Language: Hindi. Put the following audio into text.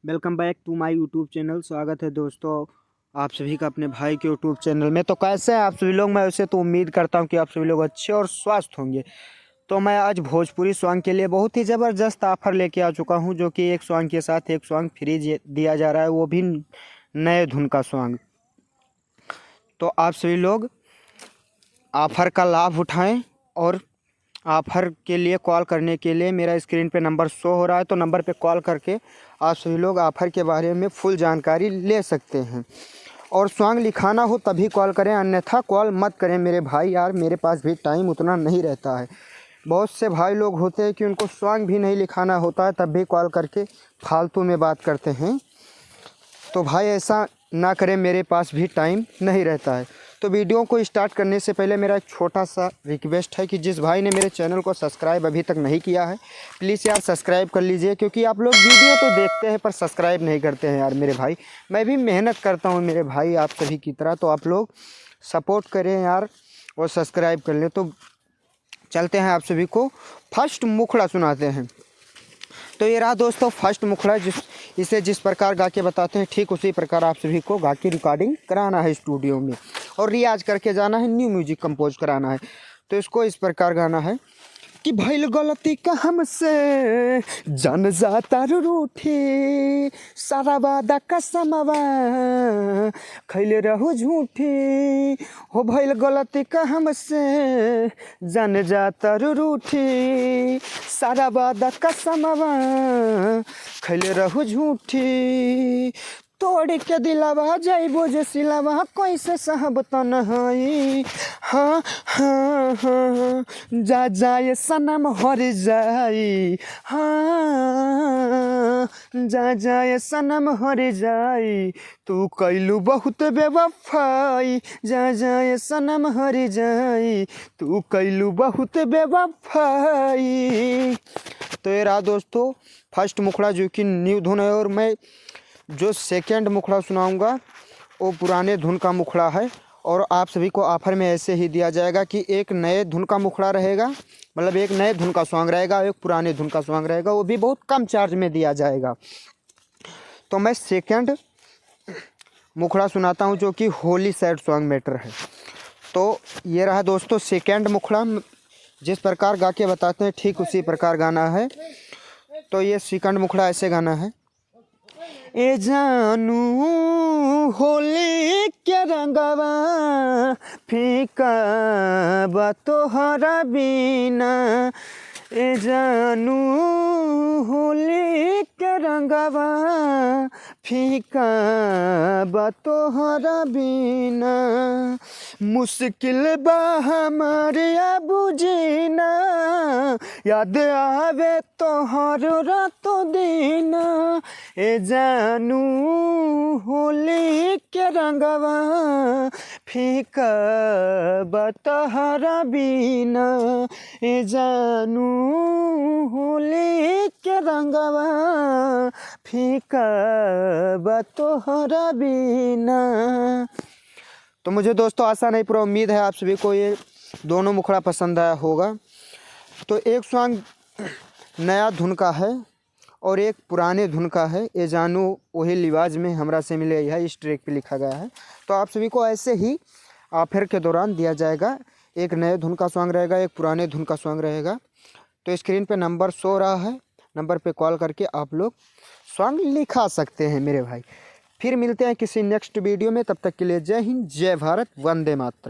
Welcome back to my YouTube channel. स्वागत है दोस्तों आप सभी का अपने भाई के यूट्यूब चैनल में। तो कैसे हैं आप सभी लोग? मैं वैसे तो उम्मीद करता हूं कि आप सभी लोग अच्छे और स्वस्थ होंगे। तो मैं आज भोजपुरी सॉन्ग के लिए बहुत ही ज़बरदस्त ऑफर लेके आ चुका हूं, जो कि एक सॉन्ग के साथ एक सॉन्ग फ्री दिया जा रहा है, वो भी नए धुन का सॉन्ग। तो आप सभी लोग ऑफ़र का लाभ उठाएं और ऑफ़र के लिए कॉल करने के लिए मेरा स्क्रीन पे नंबर शो हो रहा है, तो नंबर पे कॉल करके आप सभी लोग ऑफ़र के बारे में फुल जानकारी ले सकते हैं। और सॉन्ग लिखाना हो तभी कॉल करें, अन्यथा कॉल मत करें मेरे भाई। यार मेरे पास भी टाइम उतना नहीं रहता है। बहुत से भाई लोग होते हैं कि उनको सॉन्ग भी नहीं लिखाना होता है, तब भी कॉल करके फालतू में बात करते हैं। तो भाई ऐसा ना करें, मेरे पास भी टाइम नहीं रहता है। तो वीडियो को स्टार्ट करने से पहले मेरा एक छोटा सा रिक्वेस्ट है कि जिस भाई ने मेरे चैनल को सब्सक्राइब अभी तक नहीं किया है, प्लीज़ यार सब्सक्राइब कर लीजिए, क्योंकि आप लोग वीडियो तो देखते हैं पर सब्सक्राइब नहीं करते हैं यार मेरे भाई। मैं भी मेहनत करता हूँ मेरे भाई आप सभी की तरह, तो आप लोग सपोर्ट करें यार और सब्सक्राइब कर लें। तो चलते हैं आप सभी को फर्स्ट मुखड़ा सुनाते हैं। तो ये रहा दोस्तों फर्स्ट मुखड़ा। इसे जिस प्रकार गा के बताते हैं ठीक उसी प्रकार आप सभी को गा के रिकॉर्डिंग कराना है स्टूडियो में, और रियाज करके जाना है, न्यू म्यूजिक कंपोज कराना है। तो इसको इस प्रकार गाना है कि भइल गलती का हमसे जान जाता रूठी, सारा वादा कसमवा खैले रहू झूठी। हो भइल गलती का हमसे जान जाता रूठी, सारा वादा कसमवा खैले रहू झूठी। तोड़ के दिलावा जाइबो जे सिलावा कैसे सहब तन्हाई। हाँ हाँ हाँ जा जाए सनम हर जाई। हाँ जा जाए सनम हर जाई, तू कैलू बहुत बेवफाई। जा जाए सनम हर जाई, तू कैलू बहुत बेवफाई। तो ये रहा दोस्तों फर्स्ट मुखड़ा, जो कि न्यू धुन है। और मैं जो सेकंड मुखड़ा सुनाऊंगा वो पुराने धुन का मुखड़ा है, और आप सभी को ऑफर में ऐसे ही दिया जाएगा कि एक नए धुन का मुखड़ा रहेगा, मतलब एक नए धुन का सॉन्ग रहेगा, एक पुराने धुन का सॉन्ग रहेगा, वो भी बहुत कम चार्ज में दिया जाएगा। तो मैं सेकंड मुखड़ा सुनाता हूँ, जो कि होली सैड सॉन्ग मैटर है। तो ये रहा दोस्तों सेकंड मुखड़ा। जिस प्रकार गा के बताते हैं ठीक उसी प्रकार गाना है। तो ये सेकंड मुखड़ा ऐसे गाना है। ए जानू होली के रंगवा फीका बा तोहरा बिना। ए जानू होली के रंगवा फीका बा तोहरा बिना। मुश्किल बा हमारे अब जीना, याद आवे तोहर रातों दीना। ए जानू होली के रंगवा फीका बा तोहरा बिना। ए जानू होली के रंगवा फीका बा तोहरा बिना। तो मुझे दोस्तों आशा नहीं पूरा उम्मीद है आप सभी को ये दोनों मुखड़ा पसंद आया होगा। तो एक सॉन्ग नया धुन का है और एक पुराने धुन का है। ए जानू वही लिवाज में हमरा से मिले है, इस ट्रैक पे लिखा गया है। तो आप सभी को ऐसे ही ऑफर के दौरान दिया जाएगा। एक नए धुन का सॉन्ग रहेगा, एक पुराने धुन का सॉन्ग रहेगा। तो स्क्रीन पे नंबर शो रहा है, नंबर पे कॉल करके आप लोग सॉन्ग लिखा सकते हैं मेरे भाई। फिर मिलते हैं किसी नेक्स्ट वीडियो में, तब तक के लिए जय हिंद, जय भारत, वंदे मातरम।